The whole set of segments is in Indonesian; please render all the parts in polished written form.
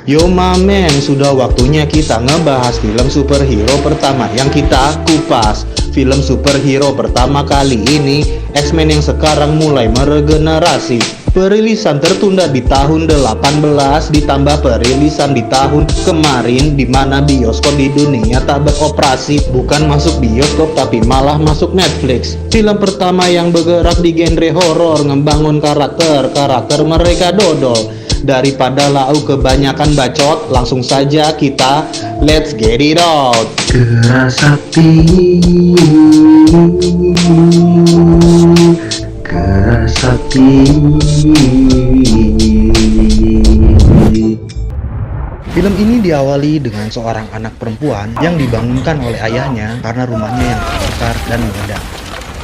Yo mamen, sudah waktunya kita ngebahas film superhero pertama yang kita kupas. Film superhero pertama kali ini, X-Men yang sekarang mulai meregenerasi. Perilisan tertunda di tahun 18 ditambah perilisan di tahun kemarin, di mana bioskop di dunia tak beroperasi. Bukan masuk bioskop tapi malah masuk Netflix. Film pertama yang bergerak di genre horor, ngebangun karakter mereka dodol. Daripada lau kebanyakan bacot, langsung saja kita let's get it out. Keras hati, keras hati. Film ini diawali dengan seorang anak perempuan yang dibangunkan oleh ayahnya karena rumahnya yang terbakar dan meledak.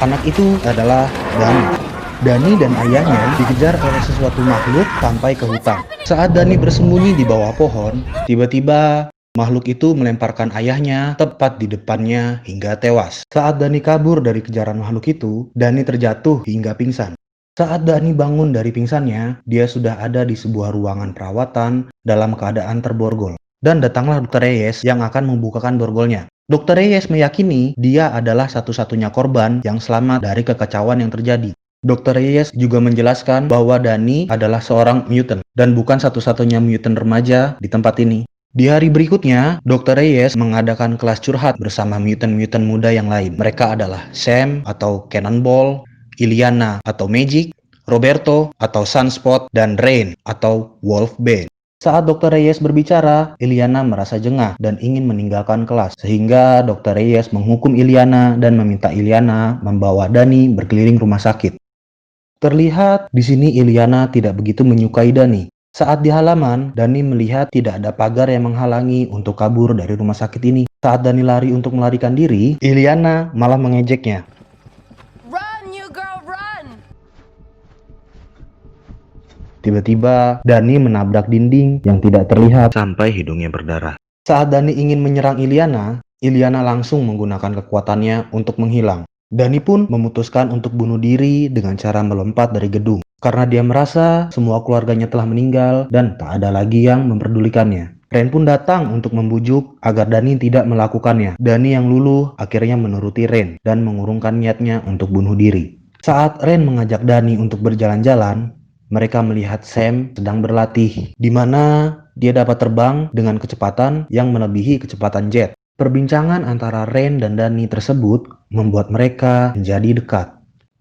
Anak itu adalah Dani. Dani dan ayahnya dikejar oleh sesuatu makhluk sampai ke hutan. Saat Dani bersembunyi di bawah pohon, tiba-tiba makhluk itu melemparkan ayahnya tepat di depannya hingga tewas. Saat Dani kabur dari kejaran makhluk itu, Dani terjatuh hingga pingsan. Saat Dani bangun dari pingsannya, dia sudah ada di sebuah ruangan perawatan dalam keadaan terborgol. Dan datanglah Dr. Reyes yang akan membukakan borgolnya. Dr. Reyes meyakini dia adalah satu-satunya korban yang selamat dari kekacauan yang terjadi. Dr. Reyes juga menjelaskan bahwa Dani adalah seorang mutant dan bukan satu-satunya mutant remaja di tempat ini. Di hari berikutnya, Dr. Reyes mengadakan kelas curhat bersama mutant-mutant muda yang lain. Mereka adalah Sam atau Cannonball, Illyana atau Magic, Roberto atau Sunspot, dan Rain atau Wolfbane. Saat Dr. Reyes berbicara, Illyana merasa jengah dan ingin meninggalkan kelas. Sehingga Dr. Reyes menghukum Illyana dan meminta Illyana membawa Dani berkeliling rumah sakit. Terlihat di sini Illyana tidak begitu menyukai Dani. Saat di halaman, Dani melihat tidak ada pagar yang menghalangi untuk kabur dari rumah sakit ini. Saat Dani lari untuk melarikan diri, Illyana malah mengejeknya. Run, you girl, run! Tiba-tiba, Dani menabrak dinding yang tidak terlihat sampai hidungnya berdarah. Saat Dani ingin menyerang Illyana, Illyana langsung menggunakan kekuatannya untuk menghilang. Dani pun memutuskan untuk bunuh diri dengan cara melompat dari gedung. Karena dia merasa semua keluarganya telah meninggal dan tak ada lagi yang memperdulikannya. Ren pun datang untuk membujuk agar Dani tidak melakukannya. Dani yang luluh akhirnya menuruti Ren dan mengurungkan niatnya untuk bunuh diri. Saat Ren mengajak Dani untuk berjalan-jalan, mereka melihat Sam sedang berlatih, di mana dia dapat terbang dengan kecepatan yang melebihi kecepatan jet. Perbincangan antara Ren dan Dani tersebut membuat mereka menjadi dekat.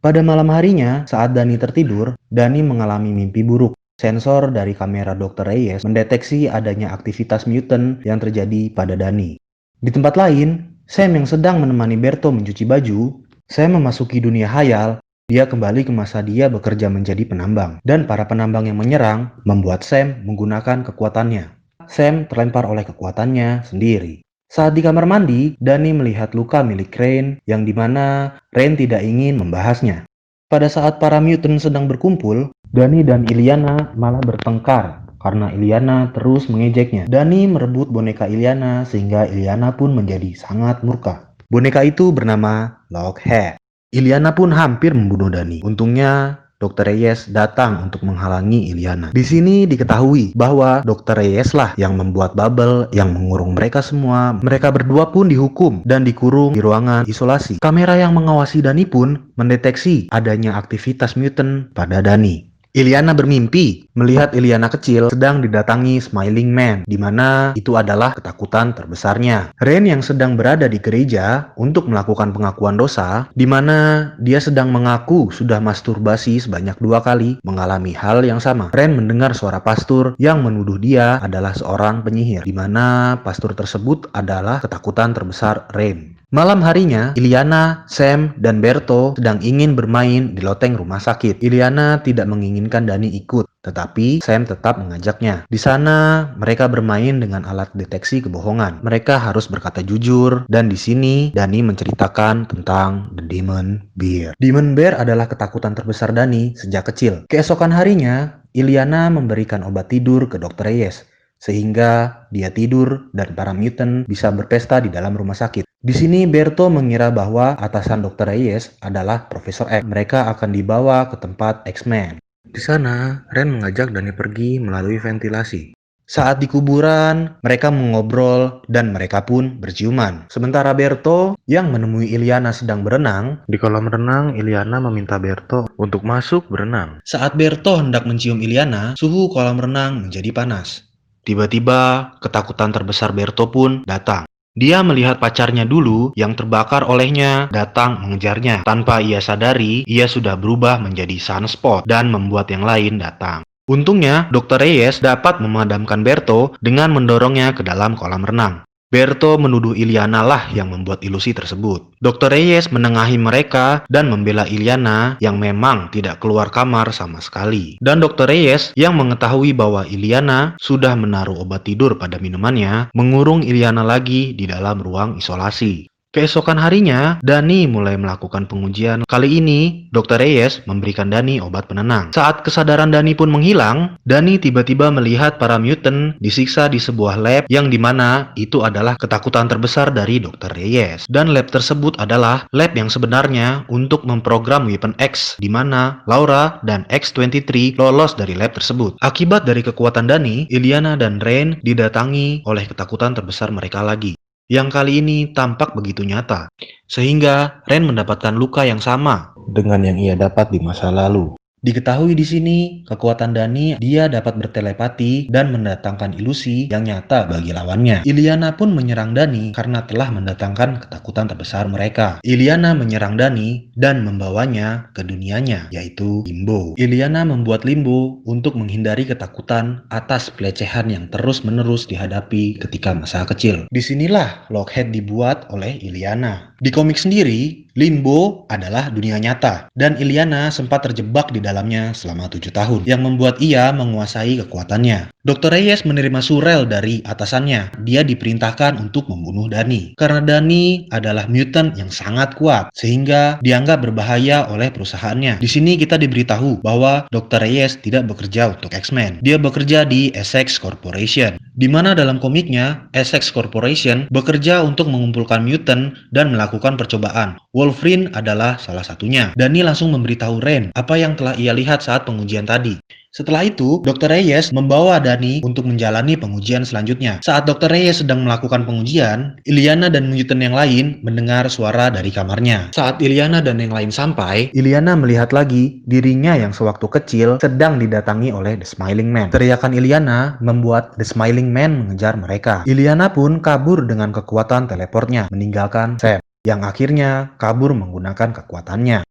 Pada malam harinya, saat Dani tertidur, Dani mengalami mimpi buruk. Sensor dari kamera Dr. Reyes mendeteksi adanya aktivitas mutant yang terjadi pada Dani. Di tempat lain, Sam yang sedang menemani Berto mencuci baju, Sam memasuki dunia hayal. Dia kembali ke masa dia bekerja menjadi penambang. Dan para penambang yang menyerang membuat Sam menggunakan kekuatannya. Sam terlempar oleh kekuatannya sendiri. Saat di kamar mandi, Dani melihat luka milik Rain yang dimana Rain tidak ingin membahasnya. Pada saat para mutant sedang berkumpul, Dani dan Illyana malah bertengkar karena Illyana terus mengejeknya. Dani merebut boneka Illyana sehingga Illyana pun menjadi sangat murka. Boneka itu bernama Lockheed. Illyana pun hampir membunuh Dani. Untungnya Dr. Reyes datang untuk menghalangi Illyana. Di sini diketahui bahwa Dr. Reyes lah yang membuat bubble yang mengurung mereka semua. Mereka berdua pun dihukum dan dikurung di ruangan isolasi. Kamera yang mengawasi Dani pun mendeteksi adanya aktivitas mutant pada Dani. Illyana bermimpi melihat Illyana kecil sedang didatangi Smiling Man, di mana itu adalah ketakutan terbesarnya. Ren yang sedang berada di gereja untuk melakukan pengakuan dosa, di mana dia sedang mengaku sudah masturbasi sebanyak 2 kali, mengalami hal yang sama. Ren mendengar suara pastor yang menuduh dia adalah seorang penyihir, di mana pastor tersebut adalah ketakutan terbesar Ren. Malam harinya, Illyana, Sam, dan Berto sedang ingin bermain di loteng rumah sakit. Illyana tidak menginginkan Dani ikut, tetapi Sam tetap mengajaknya. Di sana, mereka bermain dengan alat deteksi kebohongan. Mereka harus berkata jujur, dan di sini Dani menceritakan tentang The Demon Bear. Demon Bear adalah ketakutan terbesar Dani sejak kecil. Keesokan harinya, Illyana memberikan obat tidur ke Dr. Reyes, sehingga dia tidur dan para mutant bisa berpesta di dalam rumah sakit. Di sini Berto mengira bahwa atasan Dr. Reyes adalah Profesor X. Mereka akan dibawa ke tempat X-Men. Di sana, Ren mengajak Dani pergi melalui ventilasi. Saat di kuburan, mereka mengobrol dan mereka pun berciuman. Sementara Berto yang menemui Iliana sedang berenang, Di kolam renang, Iliana meminta Berto untuk masuk berenang. saat Berto hendak mencium Iliana, suhu kolam renang menjadi panas. Tiba-tiba, ketakutan terbesar Berto pun datang. Dia melihat pacarnya dulu yang terbakar olehnya datang mengejarnya. Tanpa ia sadari, ia sudah berubah menjadi sunspot dan membuat yang lain datang. Untungnya, Dr. Reyes dapat memadamkan Berto dengan mendorongnya ke dalam kolam renang. Berto menuduh Iliana lah yang membuat ilusi tersebut. Dr. Reyes menengahi mereka dan membela Iliana yang memang tidak keluar kamar sama sekali. Dan Dr. Reyes yang mengetahui bahwa Iliana sudah menaruh obat tidur pada minumannya, mengurung Iliana lagi di dalam ruang isolasi. Keesokan harinya, Dani mulai melakukan pengujian. Kali ini, Dr. Reyes memberikan Dani obat penenang. Saat kesadaran Dani pun menghilang, Dani tiba-tiba melihat para mutant disiksa di sebuah lab yang dimana itu adalah ketakutan terbesar dari Dr. Reyes. Dan lab tersebut adalah lab yang sebenarnya untuk memprogram Weapon X, di mana Laura dan X-23 lolos dari lab tersebut. Akibat dari kekuatan Dani, Iliana dan Rain didatangi oleh ketakutan terbesar mereka lagi, yang kali ini tampak begitu nyata, sehingga Ren mendapatkan luka yang sama Dengan yang ia dapat di masa lalu. Diketahui di sini, kekuatan Dani dia dapat bertelepati dan mendatangkan ilusi yang nyata bagi lawannya. Iliana pun menyerang Dani karena telah mendatangkan ketakutan terbesar mereka. Iliana menyerang Dani dan membawanya ke dunianya, yaitu Limbo. Iliana membuat Limbo untuk menghindari ketakutan atas pelecehan yang terus-menerus dihadapi ketika masa kecil. Disinilah Lockheed dibuat oleh Iliana. Di komik sendiri, Limbo adalah dunia nyata, dan Iliana sempat terjebak di dalamnya selama 7 tahun, yang membuat ia menguasai kekuatannya. Dr. Reyes menerima surel dari atasannya. Dia diperintahkan untuk membunuh Dani, karena Dani adalah mutant yang sangat kuat, sehingga dianggap berbahaya oleh perusahaannya. Di sini kita diberitahu bahwa Dr. Reyes tidak bekerja untuk X-Men. Dia bekerja di Essex Corporation, di mana dalam komiknya, Essex Corporation bekerja untuk mengumpulkan mutant dan melakukan percobaan. Wolverine adalah salah satunya. Dani langsung memberitahu Ren apa yang telah ia lihat saat pengujian tadi. Setelah itu, Dr. Reyes membawa Dani untuk menjalani pengujian selanjutnya. Saat Dr. Reyes sedang melakukan pengujian, Iliana dan mutant yang lain mendengar suara dari kamarnya. Saat Iliana dan yang lain sampai, Iliana melihat lagi dirinya yang sewaktu kecil sedang didatangi oleh The Smiling Man. Teriakan Iliana membuat The Smiling Man mengejar mereka. Iliana pun kabur dengan kekuatan teleportnya, meninggalkan Sam, yang akhirnya kabur menggunakan kekuatannya.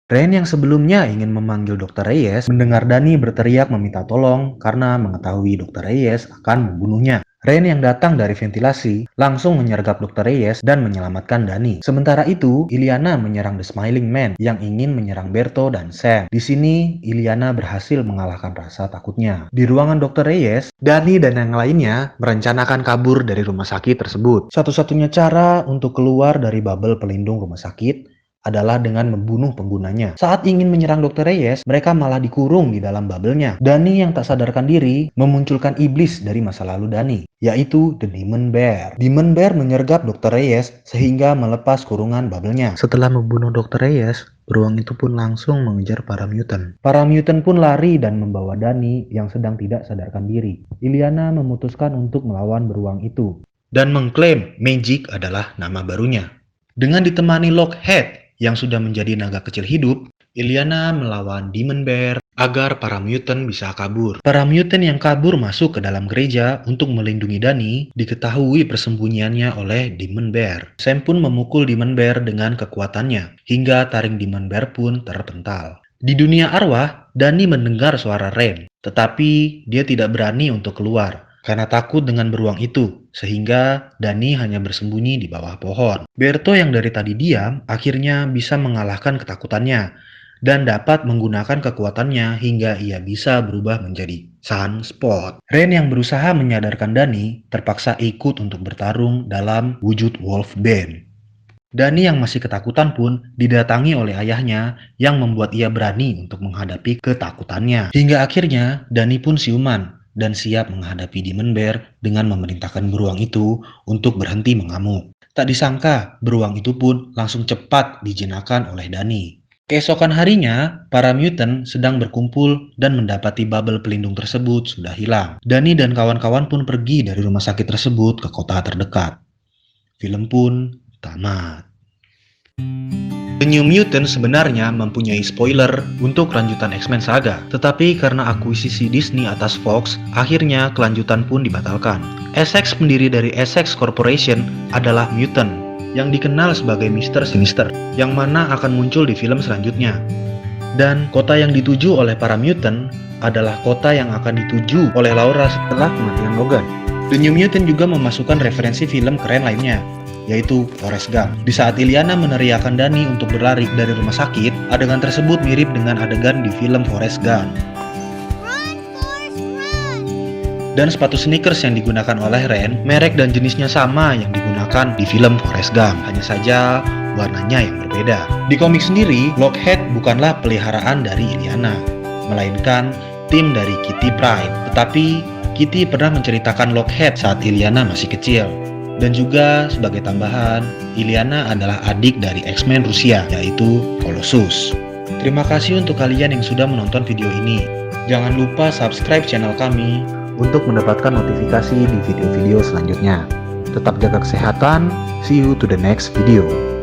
Ren yang sebelumnya ingin memanggil Dr. Reyes mendengar Dani berteriak meminta tolong karena mengetahui Dr. Reyes akan membunuhnya. Ren yang datang dari ventilasi langsung menyergap Dr. Reyes dan menyelamatkan Dani. Sementara itu, Iliana menyerang The Smiling Man yang ingin menyerang Berto dan Sam. Di sini, Iliana berhasil mengalahkan rasa takutnya. Di ruangan Dr. Reyes, Dani dan yang lainnya merencanakan kabur dari rumah sakit tersebut. Satu-satunya cara untuk keluar dari bubble pelindung rumah sakit adalah dengan membunuh penggunanya. Saat ingin menyerang Dr. Reyes, mereka malah dikurung di dalam bubble-nya. Dani yang tak sadarkan diri memunculkan iblis dari masa lalu Dani, yaitu The Demon Bear. Demon Bear menyergap Dr. Reyes sehingga melepas kurungan bubble-nya. Setelah membunuh Dr. Reyes, beruang itu pun langsung mengejar para mutant. Para mutant pun lari dan membawa Dani yang sedang tidak sadarkan diri. Iliana memutuskan untuk melawan beruang itu dan mengklaim Magic adalah nama barunya. Dengan ditemani Lockheed yang sudah menjadi naga kecil hidup, Iliana melawan Demon Bear agar para mutant bisa kabur. Para mutant yang kabur masuk ke dalam gereja untuk melindungi Dani diketahui persembunyiannya oleh Demon Bear. Sam pun memukul Demon Bear dengan kekuatannya, hingga taring Demon Bear pun terpental. Di dunia arwah, Dani mendengar suara Ren, tetapi dia tidak berani untuk keluar karena takut dengan beruang itu, sehingga Dani hanya bersembunyi di bawah pohon. Berto yang dari tadi diam, akhirnya bisa mengalahkan ketakutannya, dan dapat menggunakan kekuatannya hingga ia bisa berubah menjadi Sunspot. Ren yang berusaha menyadarkan Dani, terpaksa ikut untuk bertarung dalam wujud Wolfbane. Dani yang masih ketakutan pun didatangi oleh ayahnya yang membuat ia berani untuk menghadapi ketakutannya. Hingga akhirnya Dani pun siuman dan siap menghadapi Demon Bear dengan memerintahkan beruang itu untuk berhenti mengamuk. Tak disangka, beruang itu pun langsung cepat dijinakan oleh Dani. Keesokan harinya, para mutant sedang berkumpul dan mendapati bubble pelindung tersebut sudah hilang. Danny dan kawan-kawan pun pergi dari rumah sakit tersebut ke kota terdekat. Film pun tamat. The New Mutants sebenarnya mempunyai spoiler untuk kelanjutan X-Men Saga, tetapi karena akuisisi Disney atas Fox, akhirnya kelanjutan pun dibatalkan. Essex pendiri dari Essex Corporation adalah mutant yang dikenal sebagai Mr. Sinister, yang mana akan muncul di film selanjutnya. Dan kota yang dituju oleh para mutant adalah kota yang akan dituju oleh Laura setelah kematian Logan. The New Mutant juga memasukkan referensi film keren lainnya, yaitu Forrest Gump. Di saat Illyana meneriakkan Danny untuk berlari dari rumah sakit, adegan tersebut mirip dengan adegan di film Forrest Gump. Dan sepatu sneakers yang digunakan oleh Ren, merek dan jenisnya sama yang digunakan di film Forrest Gump, hanya saja warnanya yang berbeda. Di komik sendiri, Lockheed bukanlah peliharaan dari Illyana, melainkan tim dari Kitty Pryde. Tetapi Kitty pernah menceritakan Lockheed saat Illyana masih kecil. Dan juga sebagai tambahan, Illyana adalah adik dari X-Men Rusia, yaitu Colossus. Terima kasih untuk kalian yang sudah menonton video ini. Jangan lupa subscribe channel kami untuk mendapatkan notifikasi di video-video selanjutnya. Tetap jaga kesehatan, see you to the next video.